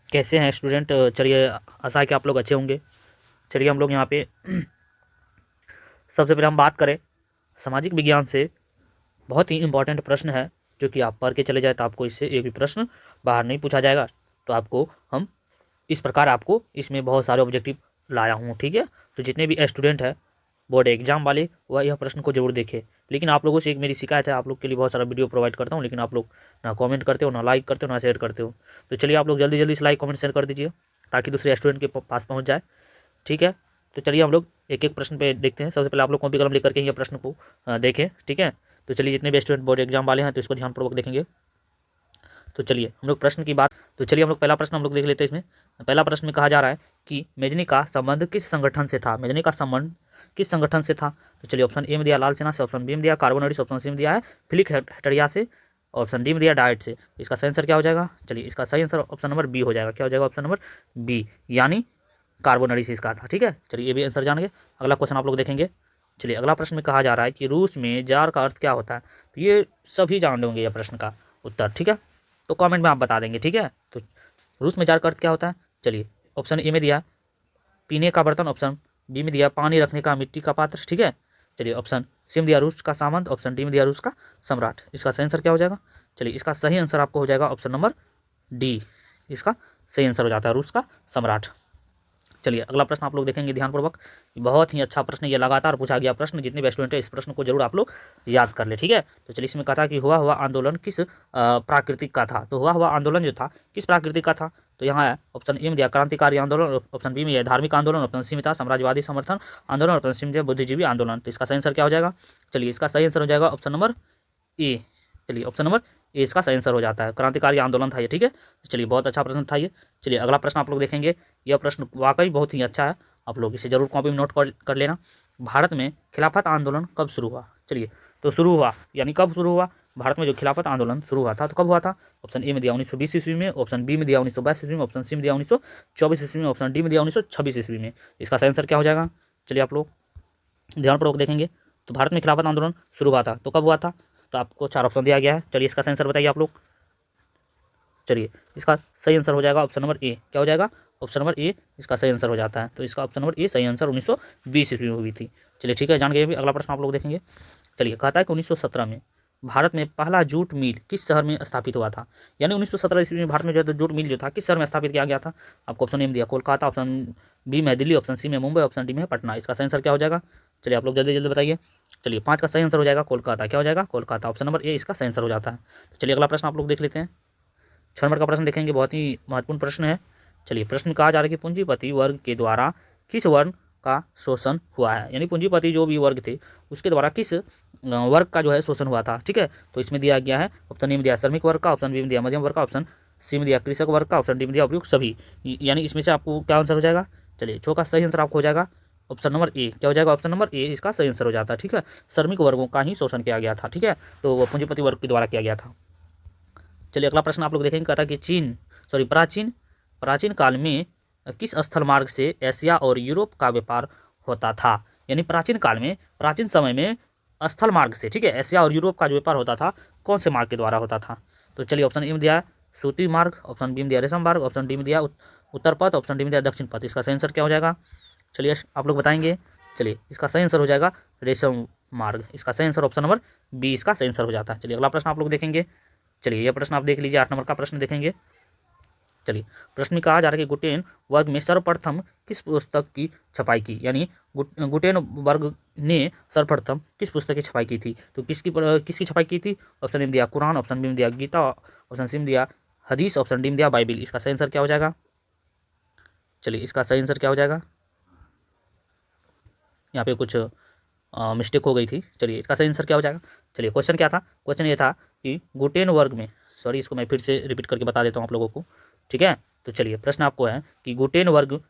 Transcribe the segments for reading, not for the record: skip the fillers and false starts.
कैसे हैं स्टूडेंट? चलिए, आशा है कि आप लोग अच्छे होंगे। चलिए हम लोग यहाँ पे सबसे पहले हम बात करें सामाजिक विज्ञान से। बहुत ही इंपॉर्टेंट प्रश्न है जो कि आप पढ़ के चले जाए तो आपको इससे एक भी प्रश्न बाहर नहीं पूछा जाएगा। तो आपको हम इस प्रकार आपको इसमें बहुत सारे ऑब्जेक्टिव लाया हूँ, ठीक है। तो जितने भी स्टूडेंट हैं बोर्ड एग्जाम वाले, वह यह प्रश्न को जरूर देखें। लेकिन आप लोगों से एक मेरी शिकायत है, आप लोग के लिए बहुत सारा वीडियो प्रोवाइड करता हूँ, लेकिन आप लोग ना कमेंट करते हो, ना लाइक करते हो, ना शेयर करते हो। तो चलिए आप लोग जल्दी जल्दी से लाइक कमेंट शेयर कर दीजिए ताकि दूसरे स्टूडेंट के पास पहुँच जाए, ठीक है। तो चलिए हम लोग एक एक प्रश्न पे देखते हैं। सबसे पहले आप लोग कॉपी कलम लेकर के ये प्रश्न को देखें, ठीक है। तो चलिए जितने भी स्टूडेंट बोर्ड एग्जाम वाले हैं तो इसको ध्यानपूर्वक देखेंगे। तो चलिए हम लोग प्रश्न की बात, तो चलिए हम लोग पहला प्रश्न हम लोग देख लेते हैं। इसमें पहला प्रश्न में कहा जा रहा है कि मेजनी का संबंध किस संगठन से था। मेजनी का संबंध किस संगठन से था? तो चलिए ऑप्शन ए में दिया लाल सेना से, ऑप्शन बी में दिया कार्बोनरी से, ऑप्शन सी में दिया है फिलिक हेटरिया से, ऑप्शन डी में दिया डाइट से। इसका सही आंसर क्या हो जाएगा? चलिए इसका सही आंसर ऑप्शन नंबर बी हो जाएगा। क्या हो जाएगा? ऑप्शन नंबर बी, यानी कार्बोनरी से इसका था, ठीक है। चलिए ये भी आंसर जानेंगे। अगला क्वेश्चन आप लोग देखेंगे। चलिए अगला प्रश्न में कहा जा रहा है कि रूस में जार का अर्थ क्या होता है। तो ये सभी जान लेंगे ये प्रश्न का उत्तर, ठीक है। तो कमेंट में आप बता देंगे, ठीक है। तो रूस में जार का अर्थ क्या होता है? चलिए ऑप्शन ए में दिया पीने का बर्तन, ऑप्शन बी में दिया पानी रखने का मिट्टी का पात्र, ठीक है। चलिए ऑप्शन सी में दिया रूस का सामंत, ऑप्शन डी में दिया रूस का सम्राट। इसका सही आंसर क्या हो जाएगा? चलिए इसका सही आंसर आपको हो जाएगा ऑप्शन नंबर डी। इसका सही आंसर हो जाता है रूस का सम्राट। चलिए अगला प्रश्न आप लोग देखेंगे ध्यानपूर्वक। बहुत ही अच्छा प्रश्न, ये लगातार पूछा गया प्रश्न। जितने भी स्टूडेंट है इस प्रश्न को जरूर आप लोग याद कर ले, ठीक है। तो चलिए इसमें कहा था कि हुआ हुआ आंदोलन किस प्राकृतिक का था। तो हुआ हुआ आंदोलन जो था किस प्राकृतिक का था? तो यहाँ है ऑप्शन ए में दिया क्रांतिकारी आंदोलन, ऑप्शन बी में दिया धार्मिक आंदोलन, ऑप्शन सी में था साम्राज्यवादी समर्थन आंदोलन, ऑप्शन सी में दिया बुद्धिजीवी आंदोलन। तो इसका सही आंसर क्या हो जाएगा? चलिए इसका सही आंसर हो जाएगा ऑप्शन नंबर ए। चलिए ऑप्शन नंबर ए इसका सही आंसर हो जाता है। क्रांतिकारी आंदोलन था ये, ठीक है। चलिए बहुत अच्छा प्रश्न था ये। चलिए अगला प्रश्न आप लोग देखेंगे। यह प्रश्न वाकई बहुत ही अच्छा है, आप लोग इसे जरूर कॉपी में नोट कर लेना। भारत में खिलाफत आंदोलन कब शुरू हुआ? चलिए तो शुरू हुआ यानी कब शुरू हुआ? भारत में जो खिलाफत आंदोलन शुरू हुआ था तो कब हुआ था? ऑप्शन ए में दिया 1920 ईस्वी में, ऑप्शन बी में दिया 1922 ईस्वी में, ऑप्शन सी में दिया 1924 ईस्वी में, ऑप्शन डी में दिया 1926 ईस्वी में। इसका सही आंसर क्या हो जाएगा? चलिए आप लोग ध्यानपूर्वक देखेंगे। तो भारत में खिलाफत आंदोलन शुरू हुआ था तो कब हुआ था? तो आपको 4 ऑप्शन दिया गया है। चलिए इसका सही आंसर बताइए आप लोग। चलिए इसका सही आंसर हो जाएगा ऑप्शन नंबर ए। क्या हो जाएगा? ऑप्शन नंबर ए इसका सही आंसर हो जाता है। तो इसका ऑप्शन नंबर ए सही आंसर 1920 ईस्वी में हुई थी। चलिए ठीक है, जान गए। भी अगला प्रश्न आप लोग देखेंगे। चलिए कहता है कि 1917 में भारत में पहला जूट मिल किस शहर में स्थापित हुआ था? यानी 1917 ईस्वी में भारत में जो है जूट मिल जो था किस शहर में स्थापित किया गया था? आपको ऑप्शन ए में दिया कोलकाता, ऑप्शन बी में दिल्ली, ऑप्शन सी में मुंबई, ऑप्शन डी में पटना। इसका सही आंसर क्या हो जाएगा? चलिए आप लोग जल्दी जल्दी बताइए। चलिए 5 का सही आंसर हो जाएगा कोलकाता। क्या हो जाएगा? कोलकाता। ऑप्शन नंबर ए इसका सही आंसर हो जाता है। तो चलिए अगला प्रश्न आप लोग देख लेते हैं। 6 नंबर का प्रश्न देखेंगे, बहुत ही महत्वपूर्ण प्रश्न है। चलिए प्रश्न कहा जा रहा है कि पूंजीपति वर्ग के द्वारा किस वर्ण का शोषण हुआ है। यानी पूंजीपति जो भी वर्ग थे उसके द्वारा किस वर्ग का जो है शोषण हुआ था, ठीक है। तो इसमें दिया गया है ऑप्शन ए में दिया श्रमिक वर्ग का, ऑप्शन बी में दिया मध्यम वर्ग का, ऑप्शन सी में दिया कृषक वर्ग का, ऑप्शन डी में दिया उपयुक्त सभी। यानी इसमें से आपको क्या आंसर हो जाएगा? चलिए छो का सही आंसर आपको हो जाएगा ऑप्शन नंबर ए। क्या हो जाएगा? ऑप्शन नंबर ए इसका सही आंसर हो जाता है, ठीक है। श्रमिक वर्गों का ही शोषण किया गया था, ठीक है। तो वो पूंजीपति वर्ग के द्वारा किया गया था। चलिए अगला प्रश्न आप लोग देखेंगे। कहता है कि प्राचीन प्राचीन काल में किस स्थल मार्ग से एशिया और यूरोप का व्यापार होता था। यानी प्राचीन काल में, प्राचीन समय में स्थल मार्ग से, ठीक है, एशिया और यूरोप का जो व्यापार होता था कौन से मार्ग के द्वारा होता था? तो चलिए ऑप्शन ए में दिया सूती मार्ग, ऑप्शन बी में दिया रेशम मार्ग, ऑप्शन डी में दिया उत्तर पथ, ऑप्शन डी में दिया दक्षिण पथ। इसका सही आंसर क्या हो जाएगा? चलिए आप लोग बताएंगे। चलिए इसका सही आंसर हो जाएगा रेशम मार्ग। इसका सही आंसर ऑप्शन नंबर बी इसका सही आंसर हो जाता है। चलिए अगला प्रश्न आप लोग देखेंगे। चलिए यह प्रश्न आप देख लीजिए, 8 नंबर का प्रश्न देखेंगे। चलिए प्रश्न में कहा जा रहा है कि गुटेन वर्ग में सर्वप्रथम किस पुस्तक की छपाई की। यानी गुटेन वर्ग ने सर्वप्रथम किस पुस्तक की छपाई की थी? तो किसकी छपाई की थी? ऑप्शन ए में दिया कुरान, ऑप्शन बी में दिया गीता, ऑप्शन सी में दिया हदीस, ऑप्शन डी में दिया बाइबिल। इसका सही आंसर क्या हो जाएगा? चलिए इसका सही आंसर क्या हो जाएगा? यहाँ पे कुछ मिस्टेक हो गई थी। चलिए इसका सही आंसर क्या हो जाएगा? चलिए क्वेश्चन क्या था? क्वेश्चन ये था कि गुटेन वर्ग में, सॉरी इसको मैं फिर से रिपीट करके बता देता हूँ आप लोगों को, ठीक है। तो चलिए प्रश्न आपको है कि गुटेन वर्ग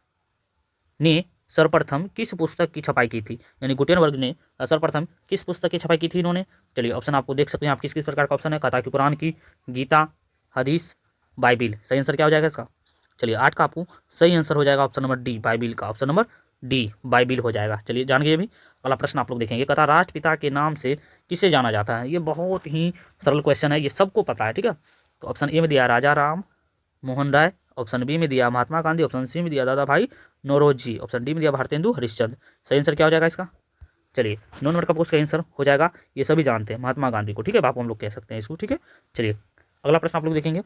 ने सर्वप्रथम किस पुस्तक की छपाई की थी। यानी गुटेन वर्ग ने सर्वप्रथम किस पुस्तक की छपाई की थी इन्होंने? चलिए ऑप्शन आपको देख सकते हैं आप किस किस प्रकार का ऑप्शन है। कहा कि कुरान की, गीता, हदीस, बाइबिल। सही आंसर क्या हो जाएगा इसका? चलिए 8 का आपको सही आंसर हो जाएगा ऑप्शन नंबर डी, बाइबिल का। ऑप्शन नंबर डी बाइबिल हो जाएगा। चलिए जान गए। अभी अगला प्रश्न आप लोग देखेंगे। कहता राष्ट्रपिता के नाम से किसे जाना जाता है। ये बहुत ही सरल क्वेश्चन है, ये सबको पता है, ठीक है। तो ऑप्शन ए में दिया राजा राम मोहन राय, ऑप्शन बी में दिया महात्मा गांधी, ऑप्शन सी में दिया दादा भाई नौरोजी, ऑप्शन डी में दिया भारतेंदु हरिश्चंद्र। सही आंसर क्या हो जाएगा इसका? चलिए 9 नंबर का आपको आंसर हो जाएगा, ये सभी जानते हैं महात्मा गांधी को, ठीक है, बापू हम लोग कह सकते हैं इसको, ठीक है। चलिए अगला प्रश्न आप लोग देखेंगे।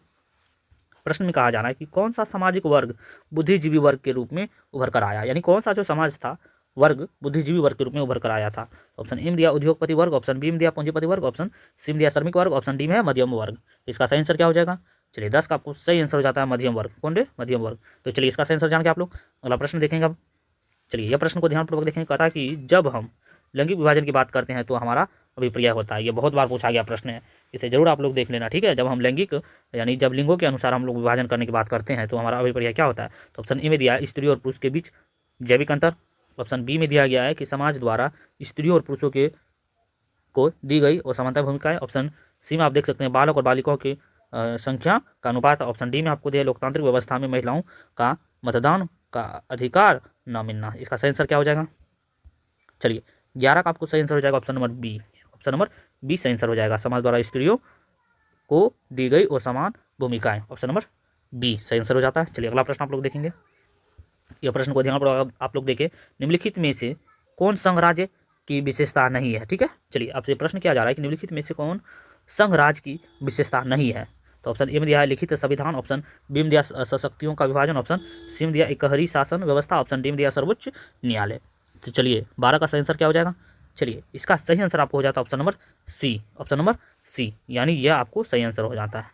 प्रश्न में कहा जा रहा है कि कौन सा सामाजिक वर्ग बुद्धिजीवी वर्ग के रूप में उभर कर आया, यानी कौन सा जो समाज था वर्ग बुद्धिजीवी वर्ग के रूप में उभर कर आया था। ऑप्शन ए में दिया उद्योगपति वर्ग, ऑप्शन बी में दिया पूंजीपति वर्ग, ऑप्शन सी में दिया श्रमिक वर्ग, ऑप्शन डी में है मध्यम वर्ग। इसका सही आंसर क्या हो जाएगा? चलिए 10 का आपको सही आंसर हो जाता है मध्यम वर्ग। कौन रे? मध्यम वर्ग। तो चलिए इसका सही आंसर जान के आप लोग अगला प्रश्न देखेंगे। अब चलिए यह प्रश्न को ध्यानपूर्वक देखेंगे। कहता है कि जब हम लैंगिक विभाजन की बात करते हैं तो हमारा अभिप्राय होता है। ये बहुत बार पूछा गया प्रश्न है, इसे जरूर आप लोग देख लेना, ठीक है। जब हम लैंगिक यानी जब लिंगों के अनुसार हम लोग विभाजन करने की बात करते हैं तो हमारा अभिप्राय क्या होता है। तो ऑप्शन ए में दिया है स्त्री और पुरुष के बीच जैविक अंतर, ऑप्शन बी में दिया गया है कि समाज द्वारा स्त्रियों और पुरुषों के को दी गई और समानता भूमिका है, ऑप्शन सी में आप देख सकते हैं बालक और बालिकाओं की संख्या का अनुपात, ऑप्शन डी में आपको दिया लोकतांत्रिक व्यवस्था में महिलाओं का मतदान का अधिकार न मिलना। इसका सही आंसर क्या हो जाएगा? चलिए 11 का आपको सही आंसर हो जाएगा option number B. Option number B सही आंसर हो जाएगा, समाज द्वारा स्त्रियों को दी गई और समान भूमिकाएं, ऑप्शन नंबर बी सही आंसर हो जाता है। चलिए अगला प्रश्न आप लोग देखेंगे। यह प्रश्न को ध्यान आप लोग देखें, निम्नलिखित में से कौन संघ राज्य की विशेषता नहीं है, ठीक है। चलिए आपसे प्रश्न किया जा रहा है कि निम्नलिखित में से कौन संघ राज्य की विशेषता नहीं है। तो ऑप्शन ए में दिया है लिखित संविधान, ऑप्शन बी में दिया सशक्तियों का विभाजन, ऑप्शन सी में दिया इकहरी शासन व्यवस्था, ऑप्शन डी में दिया सर्वोच्च न्यायालय। तो चलिए 12 का सही आंसर क्या हो जाएगा? चलिए इसका सही आंसर आपको हो जाता है option number C, option number C, यानी यह आपको सही आंसर हो जाता है,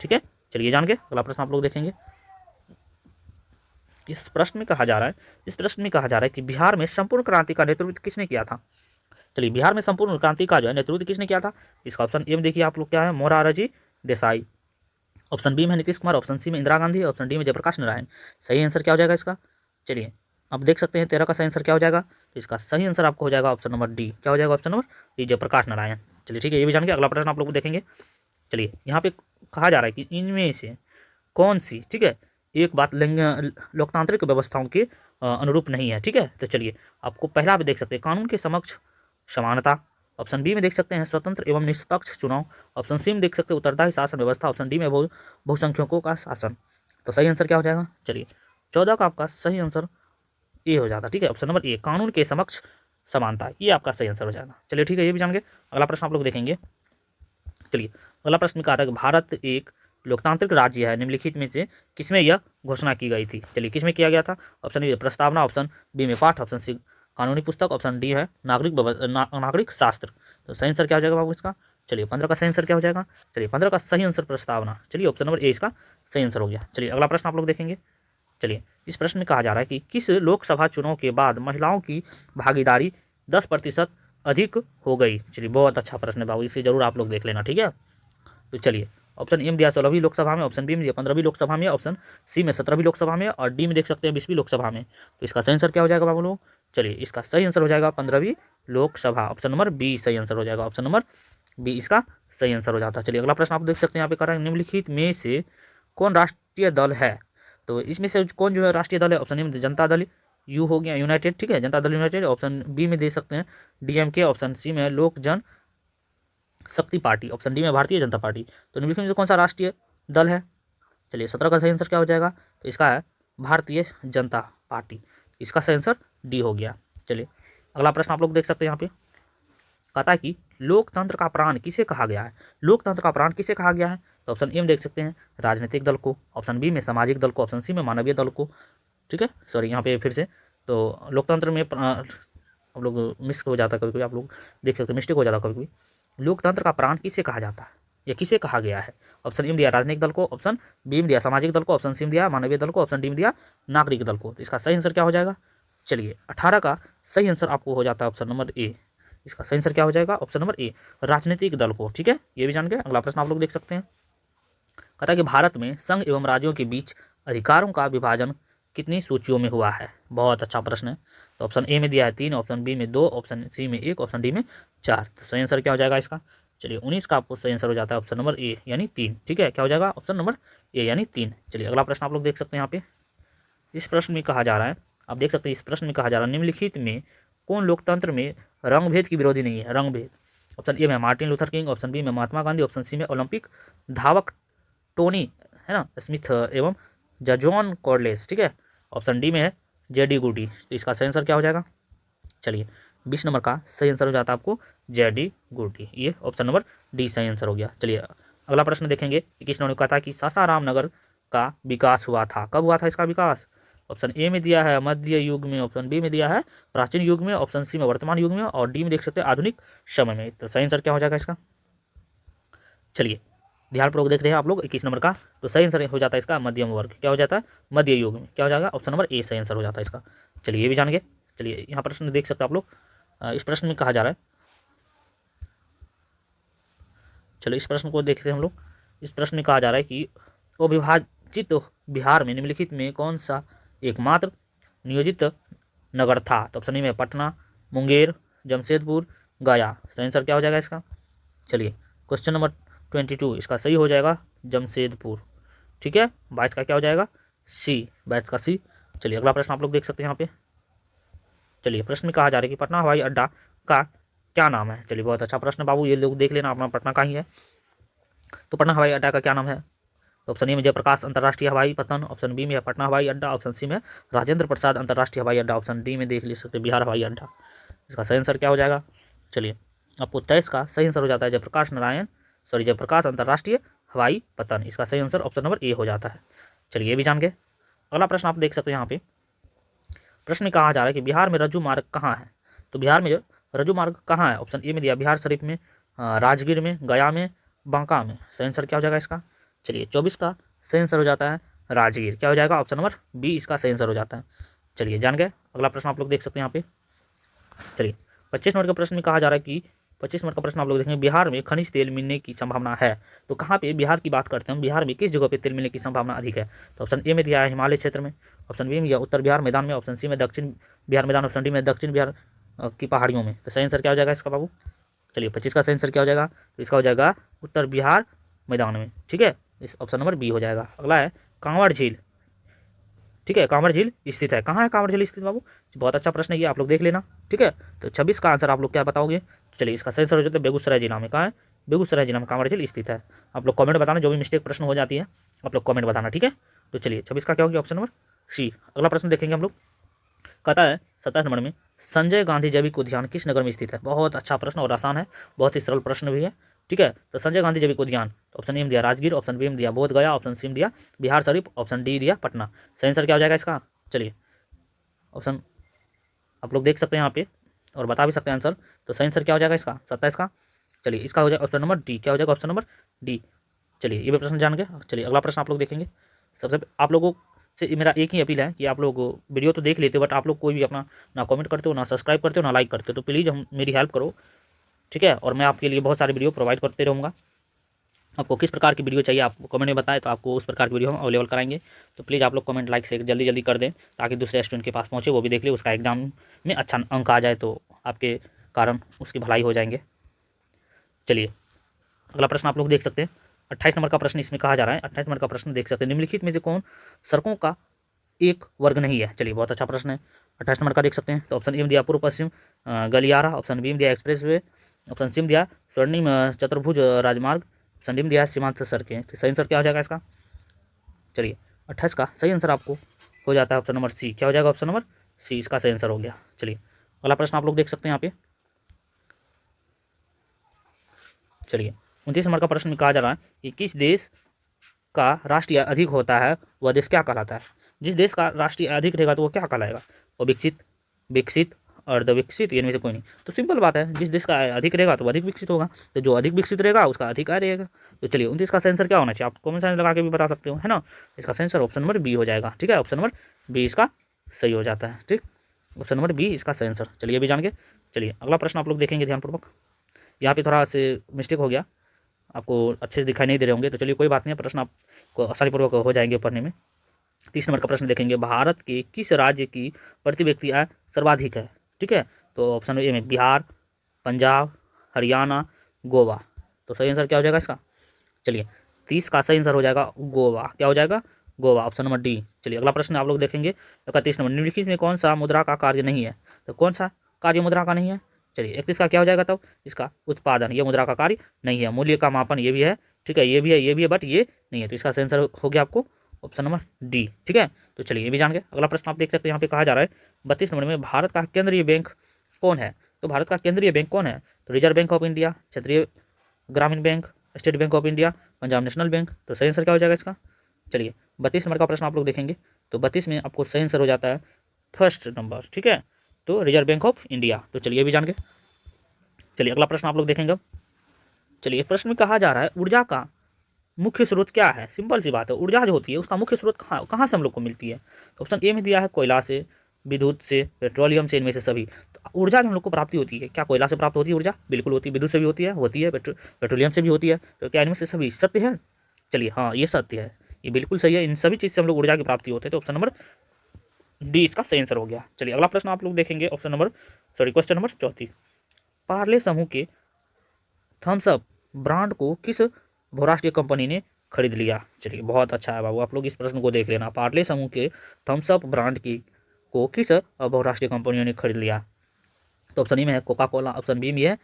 ठीक है। चलिए जान के अगला प्रश्न आप लोग देखेंगे। इस प्रश्न में कहा जा रहा है कि बिहार में संपूर्ण क्रांति का नेतृत्व किसने किया था। चलिए बिहार में संपूर्ण क्रांति का जो है नेतृत्व किसने किया था। इसका ऑप्शन ए में देखिए आप लोग क्या है, मोरारजी देसाई, ऑप्शन बी में नीतीश कुमार, ऑप्शन सी में इंदिरा गांधी, ऑप्शन डी में जयप्रकाश नारायण। सही आंसर क्या हो जाएगा इसका? चलिए आप देख सकते हैं 13 का सही आंसर क्या हो जाएगा। तो इसका सही आंसर आपको हो जाएगा ऑप्शन नंबर डी। क्या हो जाएगा option number D? Jayaprakash Narayan. चलिए ठीक है, ये भी जान के अगला प्रश्न आप लोग देखेंगे। चलिए यहाँ पे कहा जा रहा है कि इनमें से कौन सी, ठीक है, एक बात लोकतांत्रिक व्यवस्थाओं के अनुरूप नहीं है, ठीक है। तो चलिए आपको पहला भी देख सकते हैं कानून के समक्ष समानता, ऑप्शन बी में देख सकते हैं स्वतंत्र एवं निष्पक्ष चुनाव, ऑप्शन सी में देख सकते हैं उत्तरदायी शासन व्यवस्था, ऑप्शन डी में बहुसंख्यकों का शासन। तो सही आंसर क्या हो जाएगा? चलिए 14 का आपका सही आंसर ए हो जाता है, ठीक है, ऑप्शन नंबर ए, कानून के समक्ष समानता, ये आपका सही आंसर हो जाएगा। चलिए ठीक है, ये भी जान के अगला प्रश्न आप लोग देखेंगे। चलिए अगला प्रश्न कहा था कि भारत एक लोकतांत्रिक राज्य है, निम्नलिखित में से किसमें यह घोषणा की गई थी। चलिए किसमें किया गया था? ऑप्शन ए प्रस्तावना, ऑप्शन बी में पाठ, ऑप्शन सी कानूनी पुस्तक, ऑप्शन डी है नागरिक शास्त्र। तो सही आंसर क्या हो जाएगा बाबू इसका? चलिए 15 का सही आंसर क्या हो जाएगा? चलिए 15 का सही आंसर प्रस्तावना। चलिए ऑप्शन नंबर ए इसका सही आंसर हो गया। चलिए अगला प्रश्न आप लोग देखेंगे। चलिए इस प्रश्न में कहा जा रहा है कि किस लोकसभा चुनाव के बाद महिलाओं की भागीदारी 10% अधिक हो गई। चलिए बहुत अच्छा प्रश्न है बाबू, इसे जरूर आप लोग देख लेना, ठीक है। तो चलिए ऑप्शन ए में दिया 16वीं लोकसभा में, ऑप्शन बी में दिया 15वीं लोकसभा में, ऑप्शन सी में 17वीं लोकसभा में, और डी में देख सकते हैं 20वीं लोकसभा में। तो इसका सही आंसर क्या हो जाएगा बाबू लोग? चलिए इसका सही आंसर हो जाएगा 15वीं लोकसभा, ऑप्शन नंबर बी सही आंसर हो जाएगा, ऑप्शन नंबर बी इसका सही आंसर हो जाता है। चलिए अगला प्रश्न आप देख सकते हैं यहाँ पे कह रहा है निम्नलिखित में से कौन राष्ट्रीय दल है। तो इसमें से कौन जो है राष्ट्रीय दल है? ऑप्शन ए में जनता दल यू हो गया यूनाइटेड, ठीक है, Janata Dal United, option B में दे सकते हैं डीएमके, ऑप्शन सी में लोक Jan Shakti party, option D में भारतीय जनता पार्टी। तो निम्नलिखित में से कौन सा राष्ट्रीय दल है? चलिए 17 का सही आंसर क्या हो जाएगा? तो इसका है भारतीय जनता पार्टी, इसका सही आंसर डी हो गया। चलिए अगला प्रश्न आप लोग देख सकते हैं यहाँ पे कहता है कि लोकतंत्र का प्राण किसे कहा गया है। लोकतंत्र का प्राण किसे कहा गया है? तो ऑप्शन ए में देख सकते हैं राजनीतिक दल को, ऑप्शन बी में सामाजिक दल को, ऑप्शन सी में मानवीय दल को, ठीक है, सॉरी यहाँ पे फिर से तो लोकतंत्र में आप लोग मिस हो जाता है कभी कभी, आप लोग देख सकते हैं मिस्टेक हो जाता है कभी कभी। लोकतंत्र का प्राण किसे कहा जाता है या किसे कहा गया है? ऑप्शन ए में दिया राजनीतिक दल को, ऑप्शन बी में दिया सामाजिक दल को, ऑप्शन सी में दिया मानवीय दल को, ऑप्शन डी में दिया नागरिक दल को। तो इसका सही आंसर क्या हो जाएगा? चलिए 18 का सही आंसर आपको हो जाता है ऑप्शन नंबर ए, इसका सही आंसर क्या हो जाएगा? ऑप्शन नंबर ए राजनीतिक दल को, ठीक है, ये भी जान गए। अगला प्रश्न आप लोग देख सकते हैं कहता है कि भारत में संघ एवं राज्यों के बीच अधिकारों का विभाजन कितनी सूचियों में हुआ है। बहुत अच्छा प्रश्न है। तो ऑप्शन ए में दिया है 3, ऑप्शन बी में 2, ऑप्शन सी में 1, ऑप्शन डी में 4। तो सही आंसर क्या हो जाएगा इसका? चलिए 19 का आपको सही आंसर हो जाता है ऑप्शन नंबर ए यानी 3, ठीक है, क्या हो जाएगा? ऑप्शन नंबर ए यानी 3। चलिए अगला प्रश्न आप लोग देख सकते हैं यहाँ पे। इस प्रश्न में कहा जा रहा है, आप देख सकते हैं इस प्रश्न में कहा जा रहा है निम्नलिखित में कौन लोकतंत्र में रंगभेद की विरोधी नहीं है। रंगभेद, ऑप्शन ए में Martin Luther King, option B में महात्मा गांधी, ऑप्शन सी में ओलंपिक धावक टोनी है ना स्मिथ एवं जजॉन कॉर्डलेस, ठीक है। ऑप्शन डी में है जेडी गुडी, तो इसका सही आंसर क्या हो जाएगा? चलिए 20 नंबर का सही आंसर हो जाता है आपको जेडी गुडी, ये ऑप्शन नंबर डी सही आंसर हो गया। चलिए अगला प्रश्न देखेंगे कि किसने कहा था कि सासाराम नगर का विकास हुआ था, कब हुआ था इसका विकास? ऑप्शन ए में दिया है मध्य युग में, ऑप्शन बी में दिया है प्राचीन युग में, ऑप्शन सी में वर्तमान युग में, और डी में देख सकते हैं आधुनिक समय में। तो सही आंसर क्या हो जाएगा इसका? चलिए ध्यानपूर्वक देख रहे हैं आप लोग 21 नंबर का, तो सही आंसर हो जाता है इसका मध्यम वर्ग, क्या हो जाता है? मध्य युग में, क्या हो जाएगा? ऑप्शन नंबर ए सही आंसर हो जाता है इसका। चलिए ये भी जान गए। चलिए यहाँ प्रश्न देख सकते हैं आप लोग, इस प्रश्न में कहा जा रहा है, चलो इस प्रश्न को देखते हैं हम लोग। इस प्रश्न में कहा जा रहा है कि अविभाजित बिहार में निम्नलिखित में कौन सा एकमात्र नियोजित नगर था? तो ऑप्शन ए में पटना, मुंगेर, जमशेदपुर, गया। सही आंसर क्या हो जाएगा इसका? चलिए क्वेश्चन नंबर 22 इसका सही हो जाएगा जमशेदपुर, ठीक है। 22 का क्या हो जाएगा? सी, 22 का सी। चलिए अगला प्रश्न आप लोग देख सकते हैं यहाँ पे। चलिए प्रश्न में कहा जा रहा है कि पटना हवाई अड्डा का क्या नाम है? चलिए बहुत अच्छा प्रश्न बाबू, ये लोग देख लेना, अपना पटना का ही है। तो पटना हवाई अड्डा का क्या नाम है? तो ऑप्शन ए में जयप्रकाश अंतर्राष्ट्रीय हवाई पतन, ऑप्शन बी में है पटना हवाई अड्डा, ऑप्शन सी में राजेंद्र प्रसाद अंतर्राष्ट्रीय हवाई अड्डा, ऑप्शन डी में देख ले सकते बिहार हवाई अड्डा। इसका सही आंसर क्या हो जाएगा? चलिए आपको 23 का सही आंसर हो जाता है जयप्रकाश अंतर्राष्ट्रीय हवाई पतन, इसका सही आंसर ऑप्शन नंबर ए हो जाता है। चलिए ये भी जान गए। अगला प्रश्न आप देख सकते हैं यहाँ पे। प्रश्न में कहा जा रहा है कि बिहार में रज्जु मार्ग कहाँ है? तो बिहार में रज्जु मार्ग कहाँ है? ऑप्शन ए में दिया बिहार शरीफ में, राजगीर में, गया में, बांका में। सही आंसर क्या हो जाएगा इसका? चलिए 24 का सही आंसर हो जाता है राजगीर, क्या हो जाएगा? ऑप्शन नंबर बी इसका सही आंसर हो जाता है। चलिए जान गए। अगला प्रश्न आप लोग देख सकते हैं यहाँ पे। चलिए 25 नंबर के प्रश्न में कहा जा रहा है कि 25 नंबर का प्रश्न आप लोग देखेंगे, बिहार में खनिज तेल मिलने की संभावना है। तो कहाँ पे बिहार की बात करते हैं हम, बिहार में किस जगह पे तेल मिलने की संभावना अधिक है? तो ऑप्शन ए में दिया है हिमालय क्षेत्र में, ऑप्शन बी में दिया उत्तर बिहार मैदान में, ऑप्शन सी में दक्षिण बिहार मैदान, ऑप्शन डी में दक्षिण बिहार की पहाड़ियों में। तो सही आंसर क्या हो जाएगा इसका बाबू? चलिए 25 का सही आंसर क्या हो जाएगा? तो इसका हो जाएगा उत्तर बिहार मैदान में, ठीक है। इस ऑप्शन नंबर बी हो जाएगा। अगला है कांवड़ झील, ठीक है। कांवड़ झील स्थित है, कहाँ है कांवड़ झील स्थित बाबू? बहुत अच्छा प्रश्न है ये, आप लोग देख लेना, ठीक है। तो 26 का आंसर आप लोग क्या बताओगे? चलिए इसका सही आंसर हो जाता है बेगूसराय जिला में, कहाँ है? बेगूसराय जिला में कांवड़ झील स्थित है। आप लोग कमेंट बताना, जो भी मिस्टेक प्रश्न हो जाती है आप लोग कमेंट बताना, ठीक है। तो चलिए 26 का क्या हो गया? Option number C. अगला प्रश्न देखेंगे हम लोग, कहता है 27 नंबर में संजय गांधी जैविक उद्यान किस नगर में स्थित है? बहुत अच्छा प्रश्न और आसान है, बहुत ही सरल प्रश्न भी है, ठीक है। तो संजय गांधी जैविक उद्यान, तो ऑप्शन ए में दिया राजगीर, ऑप्शन बी में दिया बोध गया, ऑप्शन सी में दिया बिहार शरीफ, ऑप्शन डी दिया पटना। सही आंसर क्या हो जाएगा इसका? चलिए ऑप्शन आप लोग देख सकते हैं यहाँ पे और बता भी सकते हैं आंसर। तो सही आंसर क्या हो जाएगा इसका 27 का? चलिए इसका हो जाएगा ऑप्शन नंबर डी, क्या हो जाएगा? Option number D. चलिए ये भी प्रश्न जान गए। चलिए अगला प्रश्न आप लोग देखेंगे। सबसे आप लोगों से मेरा एक ही अपील है कि आप लोग वीडियो तो देख लेते हो, बट आप लोग कोई भी अपना ना कमेंट करते हो, ना सब्सक्राइब करते हो, ना लाइक करते हो। तो प्लीज़ हम मेरी हेल्प करो, ठीक है। और मैं आपके लिए बहुत सारी वीडियो प्रोवाइड करते रहूँगा। आपको किस प्रकार की वीडियो चाहिए आप कमेंट में बताएं, तो आपको उस प्रकार की वीडियो हम अवेलेबल कराएंगे। तो प्लीज़ आप लोग कमेंट लाइक से जल्दी जल्दी कर दें, ताकि दूसरे स्टूडेंट के पास पहुँचे, वो भी देख ले, उसका एग्जाम में अच्छा अंक आ जाए, तो आपके कारण उसकी भलाई हो जाएंगे। चलिए अगला प्रश्न आप लोग देख सकते हैं। 28 नंबर का प्रश्न इसमें कहा जा रहा है। 28 नंबर का प्रश्न देख सकते हैं, निम्नलिखित में से कौन सड़कों का एक वर्ग नहीं है? चलिए बहुत अच्छा प्रश्न है। 28 नंबर का देख सकते हैं। तो ऑप्शन ए में दिया पूर्व पश्चिम गलियारा, ऑप्शन बी में दिया एक्सप्रेस वे, ऑप्शन सी में दिया स्वर्णिम चतुर्भुज राजमार्ग, ऑप्शन डी में दिया सीमांत सड़कें। तो सही आंसर क्या हो जाएगा इसका? चलिए 28 का सही आंसर आपको हो जाता है ऑप्शन नंबर सी, क्या हो जाएगा? ऑप्शन नंबर सी इसका सही आंसर हो गया। चलिए अगला प्रश्न आप लोग देख सकते हैं यहाँ पे। चलिए 29 नंबर का प्रश्न में कहा जा रहा है कि किस देश का राष्ट्रीय अधिक होता है वह देश क्या कहलाता है? जिस देश का राष्ट्रीय अधिक रहेगा तो वो क्या कहलाएगा? वो विकसित, विकसित, अर्धविकसित, इनमें से कोई नहीं। तो सिंपल बात है, जिस देश का अधिक रहेगा तो अधिक विकसित होगा, तो जो अधिक विकसित रहेगा उसका अधिक आय रहेगा। तो चलिए 29 का सेंसर क्या होना चाहिए? आप कॉमन सेंस लगा के भी बता सकते हो, है ना। इसका सेंसर ऑप्शन नंबर बी हो जाएगा, ठीक है। ऑप्शन नंबर बी इसका सही हो जाता है, ठीक। ऑप्शन नंबर बी इसका सेंसर। चलिए भी जान के। चलिए अगला प्रश्न आप लोग देखेंगे ध्यानपूर्वक। यहाँ पे थोड़ा से मिस्टेक हो गया, आपको अच्छे से दिखाई नहीं दे रहे होंगे, तो चलिए कोई बात नहीं, प्रश्न आपको आसानीपूर्वक हो जाएंगे पढ़ने में। 30 नंबर का प्रश्न देखेंगे, भारत के किस राज्य की प्रति व्यक्ति आय सर्वाधिक है? ठीक है, तो ऑप्शन ए में बिहार, पंजाब, हरियाणा, गोवा। तो सही आंसर क्या हो जाएगा इसका? चलिए 30 का सही आंसर हो जाएगा गोवा, क्या हो जाएगा? Goa, option number D. चलिए अगला प्रश्न आप लोग देखेंगे 31 नंबर, निम्नलिखित में कौन सा मुद्रा का कार्य नहीं है? तो कौन सा कार्य मुद्रा का नहीं है? चलिए 31 का क्या हो जाएगा तब? इसका उत्पादन, ये मुद्रा का कार्य नहीं है। मूल्य का मापन ये भी है, ठीक है, ये भी है, ये भी है, बट ये नहीं है। तो इसका सही आंसर हो गया आपको ऑप्शन नंबर डी। ठीक है, तो चलिए ये भी जान गए। अगला प्रश्न आप देख सकते हैं, यहाँ पे कहा जा रहा है 32 नंबर में, भारत का केंद्रीय बैंक कौन है? तो भारत का केंद्रीय बैंक कौन है? तो रिजर्व बैंक ऑफ इंडिया, क्षेत्रीय ग्रामीण bank, state bank of India, Punjab national bank. तो सही आंसर क्या हो जाएगा इसका? चलिए 32 नंबर का प्रश्न आप लोग देखेंगे, तो 32 में आपको सही आंसर हो जाता है फर्स्ट नंबर। ठीक है, तो रिजर्व बैंक ऑफ इंडिया। तो चलिए भी जान गए। चलिए अगला प्रश्न आप लोग देखेंगे अब। चलिए प्रश्न में कहा जा रहा है ऊर्जा का मुख्य स्रोत क्या है? सिंपल सी बात है, ऊर्जा जो होती है उसका मुख्य स्रोत कहाँ कहाँ से हम लोग को मिलती है? तो ऑप्शन ए में दिया है कोयला से, विद्युत से, पेट्रोलियम से, इनमें से सभी। तो ऊर्जा जो हम लोग को प्राप्ति होती है, क्या कोयला से प्राप्त होती है ऊर्जा? बिल्कुल होती है। विद्युत से भी होती है पेट्रोलियम से भी होती है। तो क्या इनमें से सभी सत्य है? चलिए हाँ, ये सत्य है, ये बिल्कुल सही है। इन सभी चीज़ से हम लोग ऊर्जा की प्राप्ति होते हैं। तो ऑप्शन नंबर डी इसका सही आंसर हो गया। चलिए अगला प्रश्न आप लोग देखेंगे, क्वेश्चन नंबर 34। पार्ले समूह के थम्स अप ब्रांड को किस बहुराष्ट्रीय कंपनी ने खरीद लिया? चलिए बहुत अच्छा है बाबू, आप लोग इस प्रश्न को देख लेना। पार्ले समूह के थम्स अप ब्रांड की को किस बहुराष्ट्रीय कंपनियों ने खरीद लिया? तो ऑप्शन ई में है कोका कोला, ऑप्शन बी में है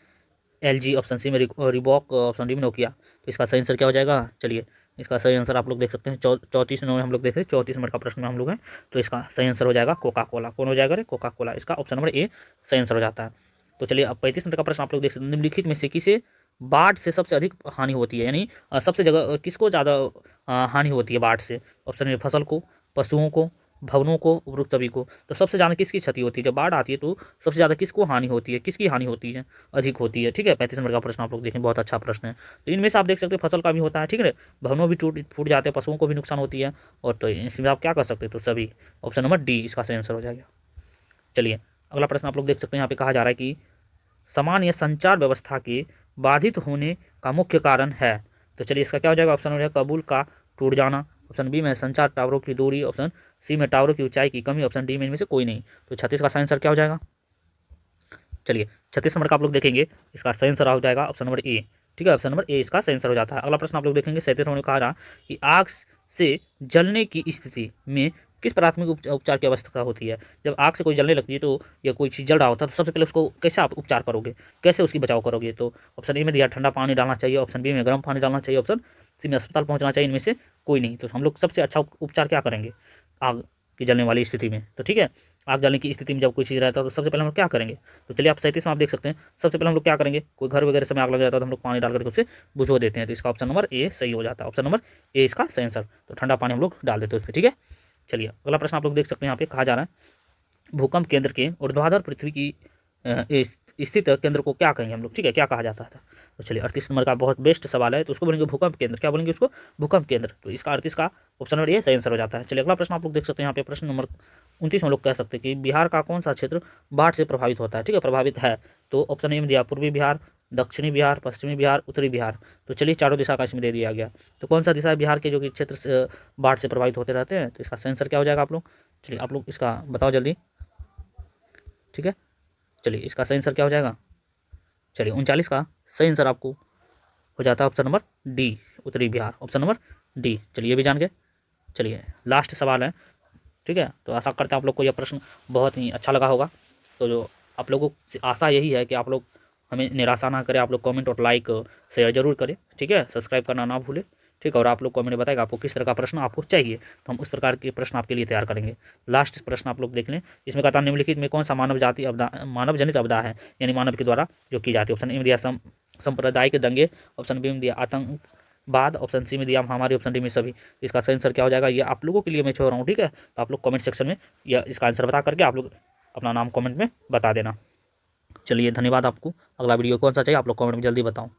एलजी, ऑप्शन सी में रिबॉक, ऑप्शन डी में नोकिया। तो इसका सही आंसर क्या हो जाएगा? चलिए इसका सही आंसर आप लोग देख सकते हैं 34 नंबर हम लोग देख रहे हैं, 34 नंबर का प्रश्न में हम लोग हैं। तो इसका सही आंसर हो जाएगा कोका कोला। कौन हो जाएगा रे? Coca Cola. इसका ऑप्शन नंबर ए सही आंसर हो जाता है। तो चलिए अब 35 नंबर का प्रश्न आप लोग देख सकते हैं, निम्नलिखित में से किसे बाढ़ से सबसे अधिक हानि होती है? यानी सबसे जगह किसको ज़्यादा हानि होती है बाढ़ से? ऑप्शन में फसल को, पशुओं को, भवनों को, उपरोक्त सभी को। तो सबसे ज़्यादा किसकी क्षति होती है जब बाढ़ आती है? तो सबसे ज़्यादा किसको हानि होती है, किसकी हानि होती है? अधिक होती है। ठीक है, 35 नंबर का प्रश्न आप लोग देखें, बहुत अच्छा प्रश्न है। तो इनमें से आप देख सकते हैं फसल का भी होता है, ठीक है, भवनों भी टूट फूट जाते हैं, पशुओं को भी नुकसान होती है, और तो इसमें आप क्या कर सकते हैं? तो सभी, ऑप्शन नंबर डी इसका सही आंसर हो जाएगा। चलिए अगला प्रश्न आप लोग देख सकते हैं, यहाँ पे कहा जा रहा है कि सामान्य संचार व्यवस्था के बाधित होने का मुख्य कारण है। तो चलिए इसका क्या हो जाएगा? ऑप्शन हो काबुल का टूट जाना, ऑप्शन बी में संचार टावरों की दूरी, ऑप्शन सी में टावरों की ऊंचाई की कमी, ऑप्शन डी में इनमें से कोई नहीं। तो 36 का सही आंसर क्या हो जाएगा? चलिए 36 नंबर का आप लोग देखेंगे, इसका सही आंसर हो जाएगा ऑप्शन नंबर ए। ठीक है, ऑप्शन नंबर ए इसका सही आंसर हो जाता है। अगला प्रश्न आप लोग देखेंगे 37 नंबर में कहा रहा कि आग से जलने की स्थिति में किस प्राथमिक उपचार की आवश्यकता होती है? जब आग से कोई जलने लगती है तो या कोई चीज़ जल रहा होता है, तो सबसे पहले उसको कैसे आप उपचार करोगे, कैसे उसकी बचाव करोगे? तो ऑप्शन ए में दिया ठंडा पानी डालना चाहिए, ऑप्शन बी में गर्म पानी डालना चाहिए, ऑप्शन सी में अस्पताल पहुंचना चाहिए, इनमें से कोई नहीं। तो हम लोग सबसे अच्छा उपचार क्या करेंगे आग की जलने वाली स्थिति में? तो ठीक है, आग जलने की स्थिति में जब कोई चीज़ रहता है तो सबसे पहले हम लोग क्या करेंगे? तो चलिए आप 37 में आप देख सकते हैं, सबसे पहले हम लोग क्या करेंगे? कोई घर वगैरह में आग लग जाता है तो हम लोग पानी डाल करके उसे बुझो देते हैं। तो इसका ऑप्शन नंबर ए सही हो जाता है, ऑप्शन नंबर ए इसका सही आंसर। तो ठंडा पानी हम लोग डाल देते हैं उस पर। ठीक है, चलिए अगला प्रश्न आप लोग देख सकते हैं, यहाँ पे कहा जा रहा है भूकंप केंद्र के ऊर्ध्वाधर पृथ्वी की स्थित केंद्र को क्या कहेंगे हम लोग? ठीक है, क्या कहा जाता था? तो चलिए 38 नंबर का बहुत बेस्ट सवाल है, तो उसको बोलेंगे भूकंप केंद्र। क्या बोलेंगे उसको? भूकंप केंद्र। तो इसका 38 का ऑप्शन नंबर ए सही आंसर हो जाता है। चलिए अगला प्रश्न आप लोग देख सकते हैं, यहाँ पे प्रश्न नंबर 29 में लोग कह सकते हैं कि बिहार का कौन सा क्षेत्र बाढ़ से प्रभावित होता है? ठीक है, प्रभावित है। तो ऑप्शन ए में दिया पूर्वी बिहार, दक्षिणी बिहार, पश्चिमी बिहार, उत्तरी बिहार। तो चलिए चारों दिशा का इसमें दे दिया गया। तो कौन सा दिशा है बिहार के जो कि क्षेत्र से बाढ़ से प्रभावित होते रहते हैं? तो इसका सही आंसर क्या हो जाएगा आप लोग? चलिए आप लोग इसका बताओ जल्दी। ठीक है, चलिए इसका सही आंसर क्या हो जाएगा? चलिए 39 का सही आंसर आपको हो जाता है ऑप्शन नंबर डी, उत्तरी बिहार, ऑप्शन नंबर डी। चलिए ये भी जान गए। चलिए लास्ट सवाल है, ठीक है, तो आशा करते हैं आप लोग को यह प्रश्न बहुत ही अच्छा लगा होगा। तो जो आप लोगों से आशा यही है कि आप लोग हमें निराशा ना करें, आप लोग कमेंट और लाइक शेयर जरूर करें। ठीक है, सब्सक्राइब करना ना भूलें। ठीक है, और आप लोग कमेंट में बताएगा आपको किस तरह का प्रश्न आपको चाहिए, तो हम उस प्रकार के प्रश्न आपके लिए तैयार करेंगे। लास्ट प्रश्न आप लोग देख लें, इसमें कहता है निम्नलिखित में कौन सा मानव जनित आपदा है, यानी मानव के द्वारा जो की जाती है? ऑप्शन ए में दिया सांप्रदायिक दंगे, ऑप्शन बी में दिया आतंकवाद, ऑप्शन सी में दिया महामारी, ऑप्शन डी में सभी। इसका सही आंसर क्या हो जाएगा? ये आप लोगों के लिए मैं छोड़ रहा हूँ। ठीक है, तो आप लोग कमेंट सेक्शन में या इसका आंसर बता करके आप लोग अपना नाम कमेंट में बता देना। चलिए धन्यवाद आपको। अगला वीडियो कौन सा चाहिए आप लोग कमेंट में जल्दी बताओ।